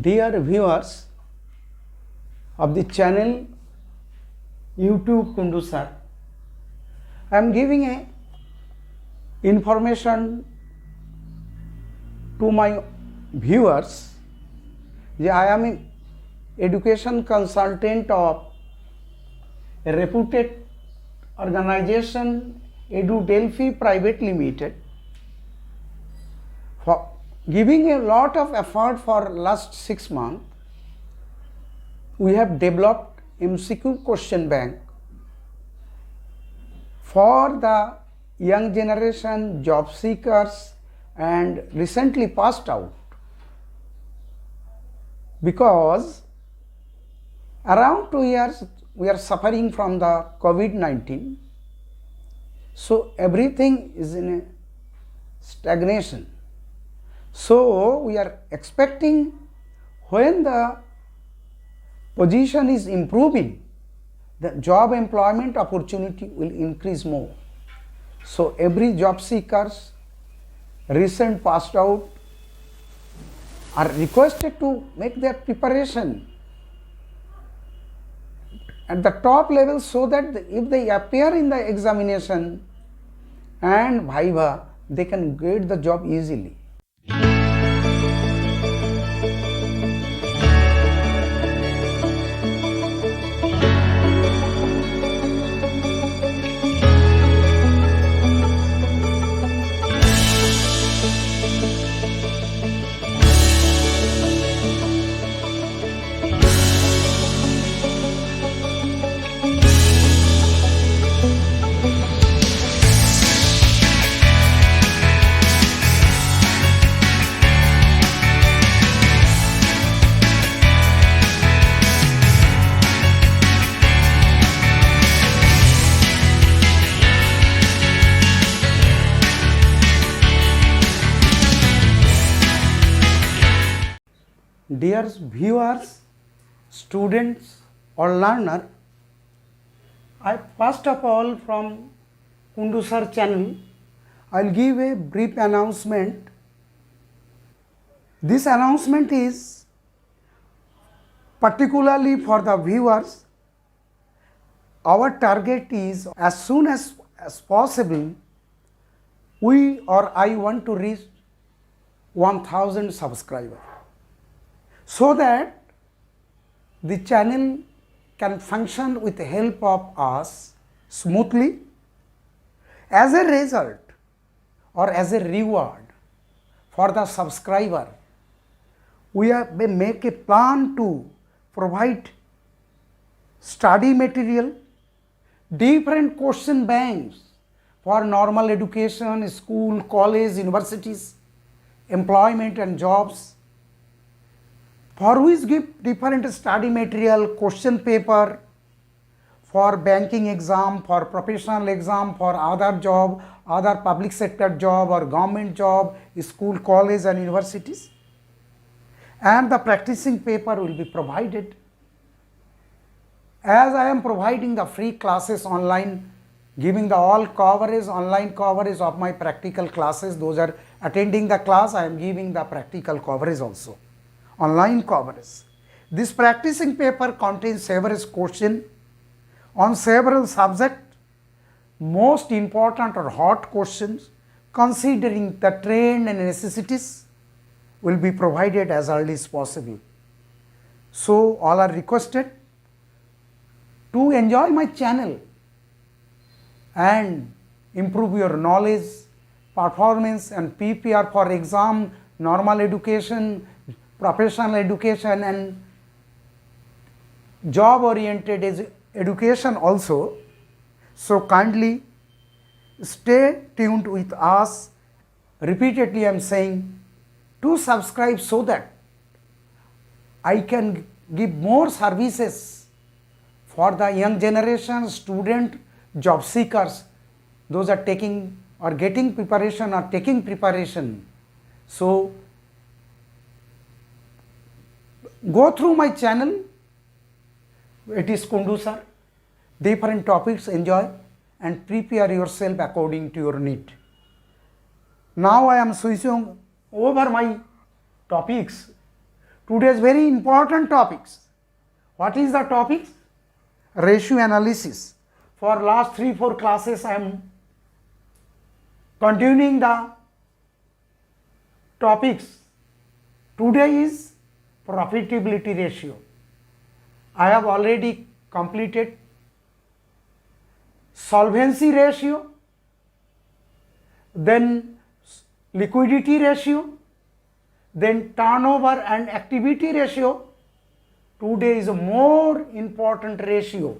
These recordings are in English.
Dear viewers of the channel YouTube Kundu Sir, I am giving a information to my viewers that I am an education consultant of a reputed organization Edu Delphi Private Limited, for giving a lot of effort for last 6 months. We have developed MCQ question bank for the young generation, job seekers and recently passed out, because around 2 years we are suffering from the COVID-19. So everything is in a stagnation. So we are expecting when the position is improving, the job employment opportunity will increase more. So every job seekers, recent passed out, are requested to make their preparation at the top level, so that if they appear in the examination and viva, they can get the job easily. Dear viewers, students or learner, I first of all from Kundu Sir channel, I will give a brief announcement. This announcement is particularly for the viewers. Our target is as soon as possible, we or I want to reach 1000 subscribers, so that the channel can function with the help of us smoothly. As a result or as a reward for the subscriber, we make a plan to provide study material, different question banks for normal education, school, college, universities, employment and jobs, for which give different study material, question paper for banking exam, for professional exam, for other job, other public sector job or government job, school, college and universities. And the practicing paper will be provided. As I am providing the free classes online, giving the all coverage, online coverage of my practical classes, those are attending the class, I am giving the practical coverage also. Online coverage. This practicing paper contains several questions on several subjects, most important or hot questions, considering the trend and necessities, will be provided as early as possible. So all are requested to enjoy my channel and improve your knowledge, performance and PPR for exam, normal education, professional education and job oriented education also. So kindly stay tuned with us. Repeatedly I am saying to subscribe, so that I can give more services for the young generation, student, job seekers, those are taking or getting preparation or taking preparation. So go through my channel, it is Kundu Sir, different topics, enjoy and prepare yourself according to your need. Now I am switching over my topics today's very important topics. What is the topics? Ratio analysis. For last 3-4 classes I am continuing the topics. Today is profitability ratio. I have already completed solvency ratio, then liquidity ratio, then turnover and activity ratio. Today is a more important ratio.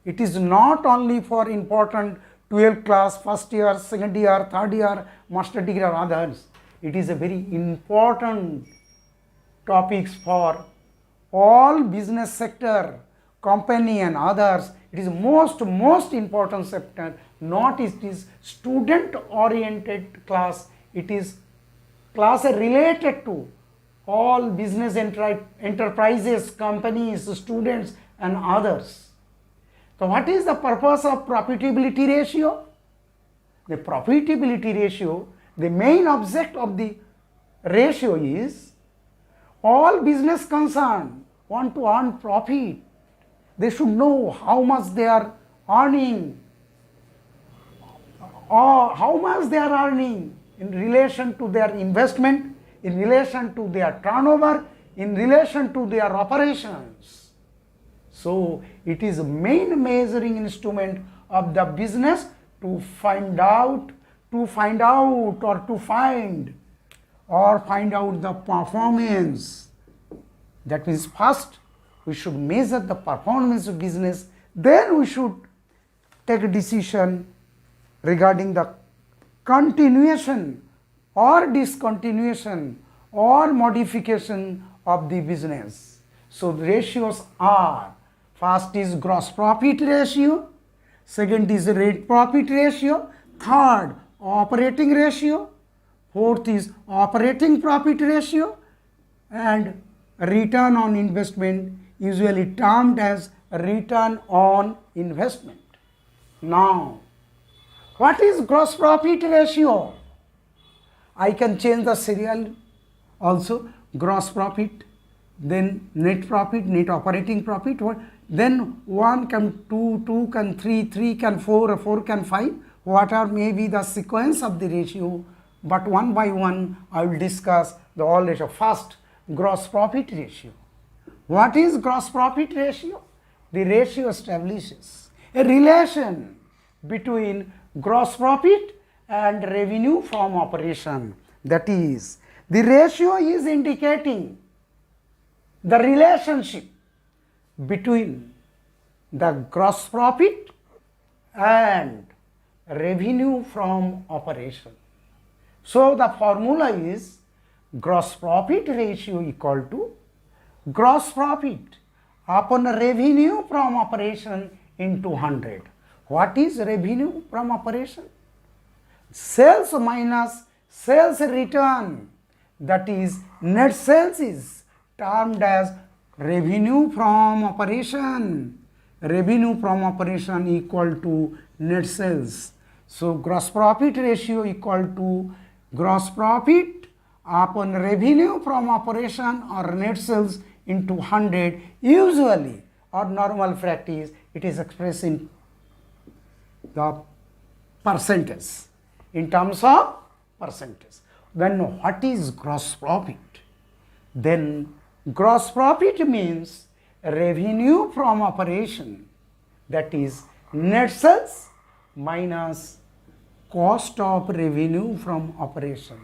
It is not only for important 12th class, first year, second year, third year, master degree or others. It is a very important topics for all business sector, company and others. It is most important sector. Not it is student oriented class. It is class related to all business enterprises, companies, students and others. So what is the purpose of profitability ratio? The profitability ratio, the main object of the ratio is all business concern want to earn profit. They should know how much they are earning or how much they are earning in relation to their investment, in relation to their turnover, in relation to their operations. So it is a main measuring instrument of the business to find out or find out the performance. That means first we should measure the performance of business, then we should take a decision regarding the continuation or discontinuation or modification of the business. So the ratios are, first is gross profit ratio, second is rate profit ratio, third operating ratio, fourth is operating profit ratio, and return on investment, usually termed as return on investment. Now, what is gross profit ratio? I can change the serial also, gross profit, then net profit, net operating profit, then 1 can 2, 2 can 3, 3 can 4, 4 can 5, whatever may be the sequence of the ratio, but one by one I will discuss the all ratio. First, gross profit ratio. What is gross profit ratio? The ratio establishes a relation between gross profit and revenue from operation. That is, the ratio is indicating the relationship between the gross profit and revenue from operation. So the formula is gross profit ratio equal to gross profit upon revenue from operation into 100. What is revenue from operation? Sales minus sales return, that is net sales, is termed as revenue from operation. Revenue from operation equal to net sales. So gross profit ratio equal to gross profit upon revenue from operation or net sales into 100. Usually or normal practice, it is expressed in the percentage, in terms of percentage. Then what is gross profit? Then gross profit means revenue from operation, that is net sales minus cost of revenue from operation.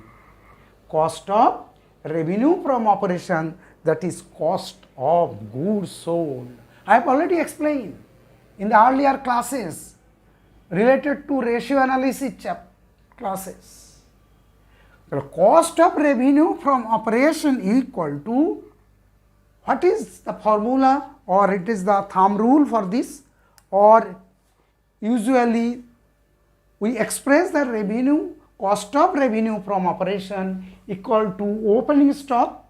Cost of revenue from operation, that is cost of goods sold. I have already explained in the earlier classes related to ratio analysis classes. The cost of revenue from operation equal to, what is the formula, or it is the thumb rule for this, or usually we express the revenue, cost of revenue from operation equal to opening stock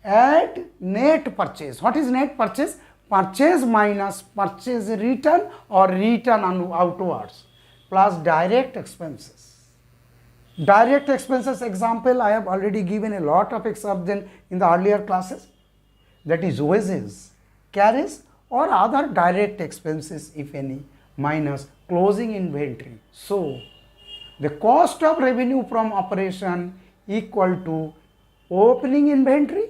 at net purchase. What is net purchase? Purchase minus purchase return or return outwards plus direct expenses. Direct expenses example, I have already given a lot of examples in the earlier classes. That is wages, carriage or other direct expenses if any, minus closing inventory. So, the cost of revenue from operation equal to opening inventory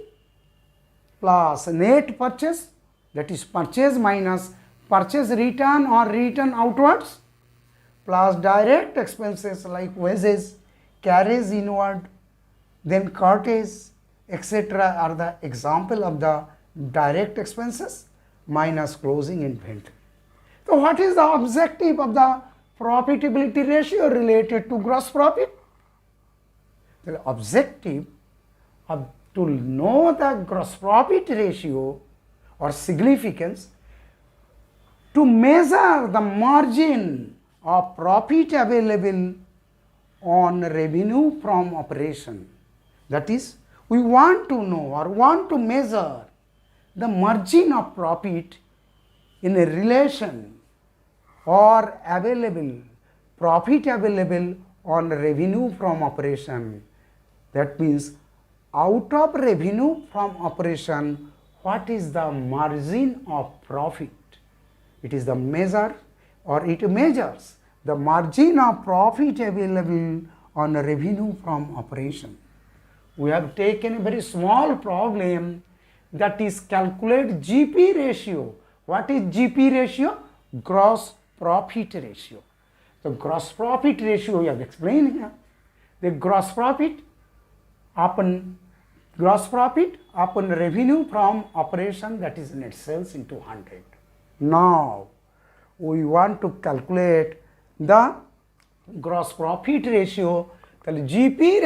plus net purchase, that is purchase minus purchase return or return outwards, plus direct expenses like wages, carriage inward, then cartage, etc. are the example of the direct expenses minus closing inventory. So, what is the objective of the profitability ratio related to gross profit? The objective of to know the gross profit ratio or significance, to measure the margin of profit available on revenue from operation. That is, we want to know or want to measure the margin of profit in a relation or available, profit available on revenue from operation. That means, out of revenue from operation, what is the margin of profit? It is the measure, or it measures the margin of profit available on revenue from operation. We have taken a very small problem, that is calculate GP ratio. What is GP ratio? Gross profit ratio. The gross profit ratio we have explained here. The gross profit upon revenue from operation, that is net sales into 100. Now, we want to calculate the gross profit ratio, the GP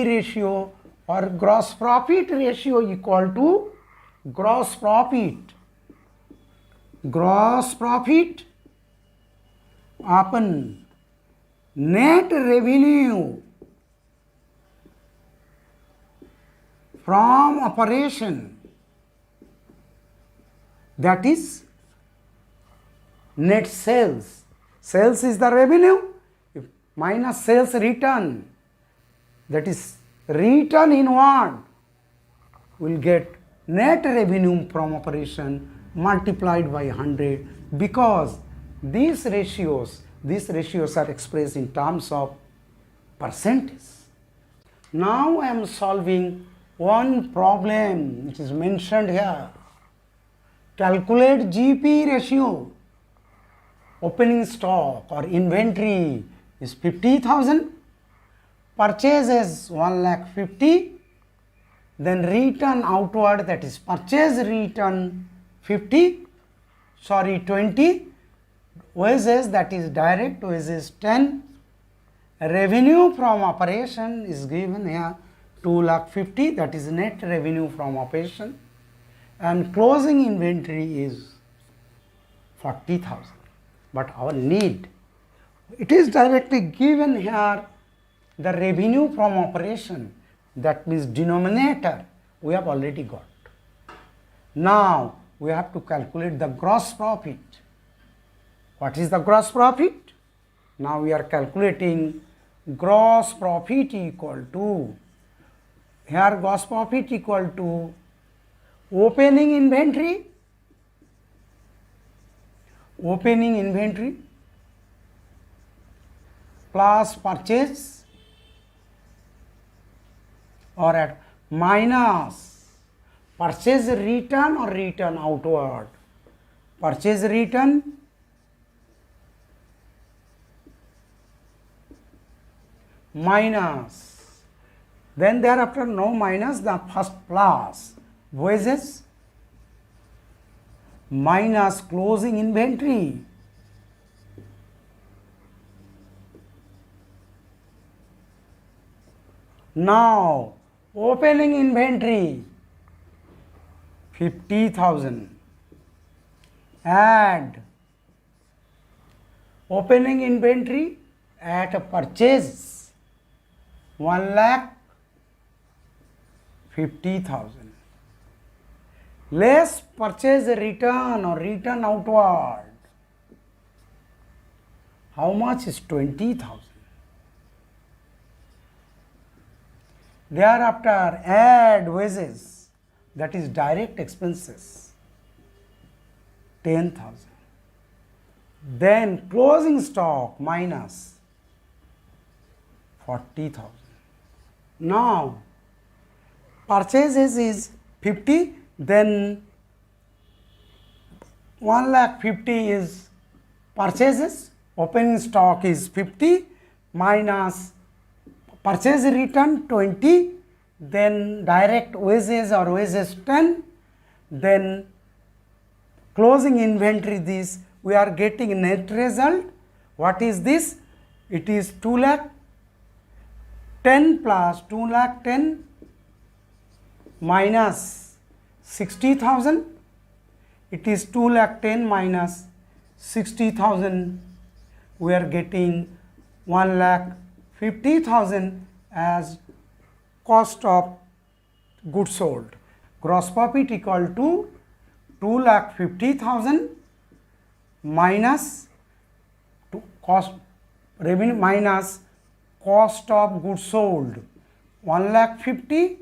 ratio or gross profit ratio equal to gross profit upon net revenue from operation, that is net sales. Sales is the revenue minus sales return, that is return inward, will get net revenue from operation multiplied by 100, because these ratios are expressed in terms of percentage. Now I am solving one problem which is mentioned here. Calculate GP ratio. Opening stock or inventory is 50,000, purchase is 1,50,000, then return outward, that is purchase return 20, wages, that is direct wages 10, revenue from operation is given here 2,50,000, that is net revenue from operation, and closing inventory is 40,000. But our need, it is directly given here the revenue from operation, that means denominator we have already got. Now we have to calculate the gross profit. What is the gross profit? Now we are calculating gross profit equal to, here gross profit equal to opening inventory plus purchase or at minus purchase return or return outward, purchase return minus, then thereafter no minus, the first plus wages minus closing inventory now opening inventory 50,000, add opening inventory at a purchase 1,50,000 less purchase return or return outward. How much is 20,000? thereafter add wages, that is direct expenses, 10,000. Then closing stock minus 40,000. Now purchases is 50, then 1,50,000 is purchases, opening stock is 50 minus purchase return 20, then direct wages or wages 10, then closing inventory this, we are getting net result. What is this? It is 2,10,000 plus 2,10,000 minus 60,000. It is 2,10,000 minus 60,000. We are getting 1,50,000 as cost of goods sold. Gross profit equal to 2,50,000 minus cost revenue minus cost of goods sold 1,50,000,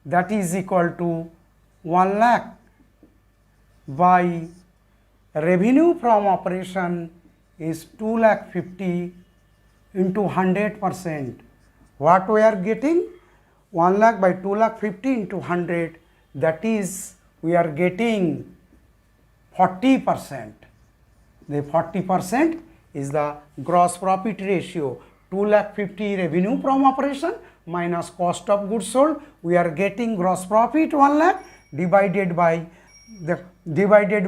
that is equal to 1,00,000 by revenue from operation is 2,50,000 into 100%. What we are getting? 1,00,000 by 2,50,000 into 100, that is we are getting 40%. The 40% is the gross profit ratio. 2,50,000 revenue from operation minus cost of goods sold. We are getting gross profit 1,00,000 divided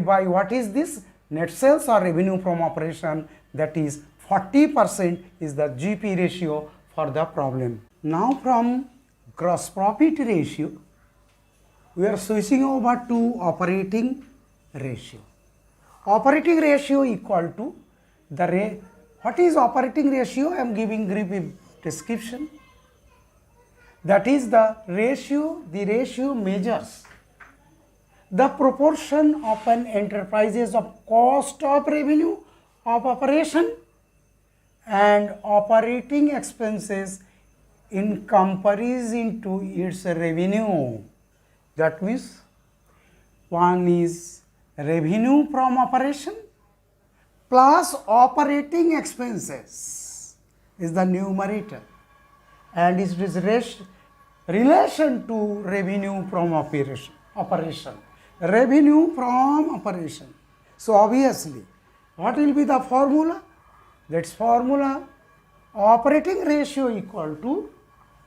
by what is this? Net sales or revenue from operation, that is 40% is the GP ratio for the problem. Now from gross profit ratio, we are switching over to operating ratio. Operating ratio equal to the what is operating ratio? I am giving brief description. That is the ratio measures the proportion of an enterprise's of cost of revenue of operation and operating expenses in comparison to its revenue. That means one is revenue from operation plus operating expenses is the numerator, and it is relation to revenue from operation. Revenue from operation. So obviously, what will be the formula? That's formula operating ratio equal to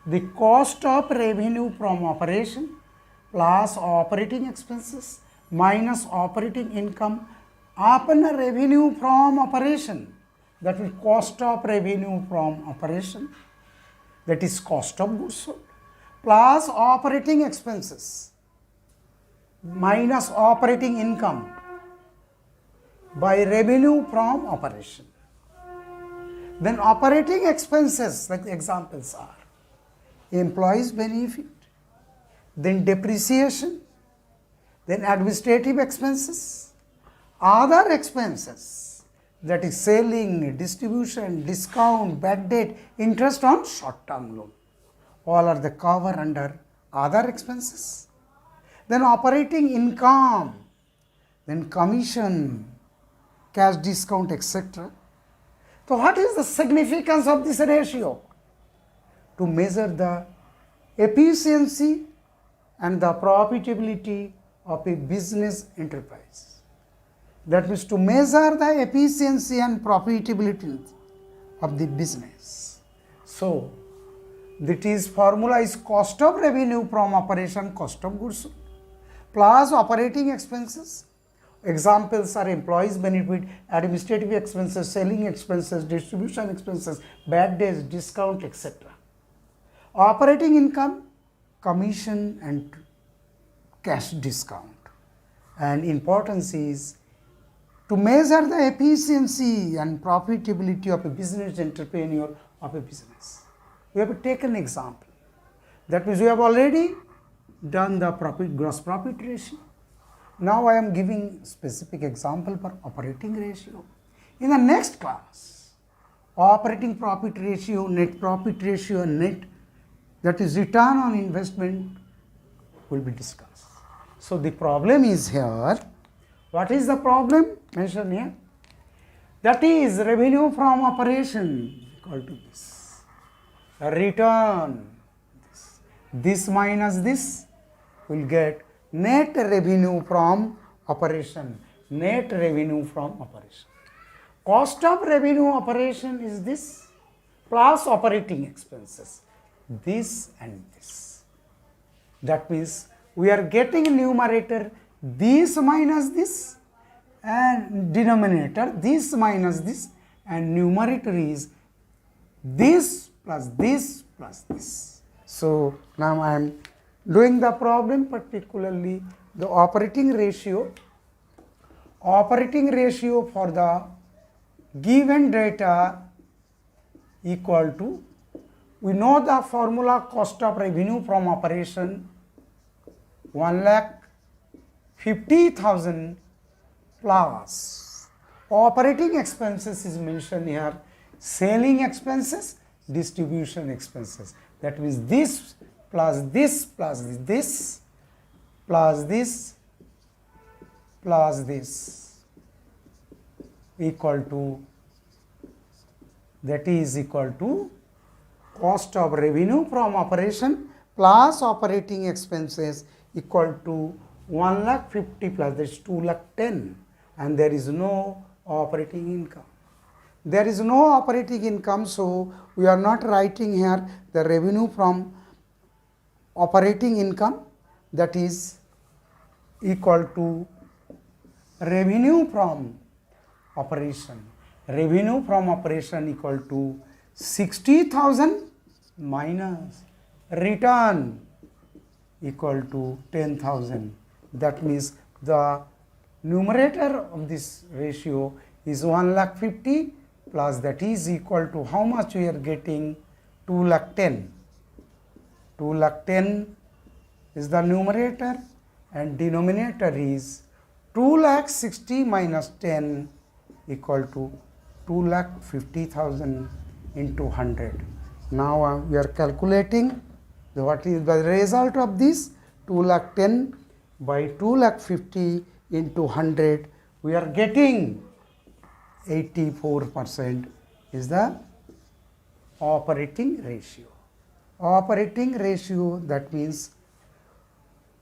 the cost of revenue from operation plus operating expenses minus operating income upon revenue from operation, that is cost of revenue from operation, that is cost of goods sold, plus operating expenses minus operating income by revenue from operation. Then operating expenses, like the examples are employees benefit, then depreciation, then administrative expenses, other expenses, that is selling, distribution, discount, bad debt, interest on short-term loan, all are the cover under other expenses. Then operating income, then commission, cash discount, etc. So what is the significance of this ratio? To measure the efficiency and the profitability of a business enterprise. That means to measure the efficiency and profitability of the business. So that is formula is cost of revenue from operation, cost of goods sold, plus operating expenses. Examples are employees benefit, administrative expenses, selling expenses, distribution expenses, bad debts, discount, etc. Operating income, commission and cash discount. And importance is to measure the efficiency and profitability of a business entrepreneur of a business. We have taken an example. That means we have already done the gross profit ratio. Now I am giving specific example for operating ratio. In the next class, operating profit ratio, net profit ratio, net that is return on investment, will be discussed. So the problem is here. What is the problem mentioned here? That is revenue from operation equal to this. Return. This minus this will get net revenue from operation. Net revenue from operation. Cost of revenue operation is this plus operating expenses. This and this. That means we are getting numerator this minus this and denominator this minus this, and numerator is this plus this plus this. So now I am doing the problem, particularly the operating ratio. Operating ratio for the given data equal to, we know the formula cost of revenue from operation 1,50,000 plus operating expenses is mentioned here, selling expenses, distribution expenses. That means this plus this plus this plus this plus this equal to, that is equal to cost of revenue from operation plus operating expenses equal to 1,50,000 plus that is 2,10,000, and there is no operating income. There is no operating income, so we are not writing here the revenue from operating income, that is equal to revenue from operation. Revenue from operation equal to 60,000 minus return equal to 10,000. That means the numerator of this ratio is 1,50,000 plus that is equal to how much we are getting, 2,10,000. 2,10,000 is the numerator and denominator is 2,60,000 minus 10 equal to 2,50,000 into 100. Now we are calculating what is the result of this. 2,10,000 by 2,50,000 into 100, we are getting 84% is the operating ratio. Operating ratio, that means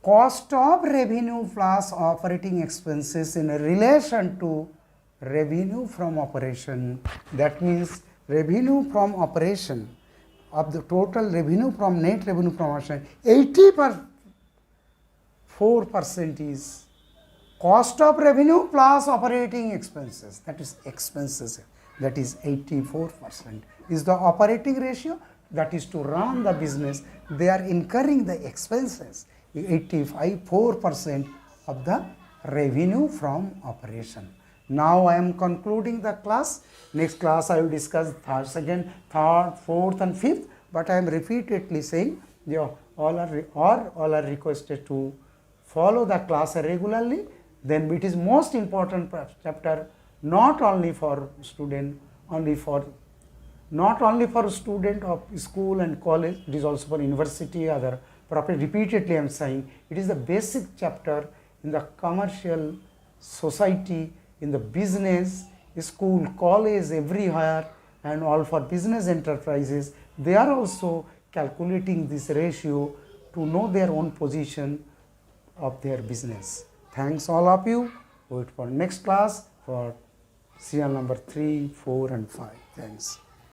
cost of revenue plus operating expenses in relation to revenue from operation. That means revenue from operation of the total revenue from net revenue from operation, 84% is cost of revenue plus operating expenses, that is expenses, that is 84% is the operating ratio, that is to run the business. They are incurring the expenses, 84% of the revenue from operation. Now I am concluding the class. Next class I will discuss second, third, fourth and fifth, but I am repeatedly saying all are requested to follow the class regularly. Then it is most important chapter, not only for student, not only for student of school and college, it is also for university, other property. Repeatedly I am saying it is the basic chapter in the commercial society, in the business, school, college, everywhere, and all for business enterprises. They are also calculating this ratio to know their own position of their business. Thanks all of you. Wait for next class for serial number 3, 4 and 5. Thanks.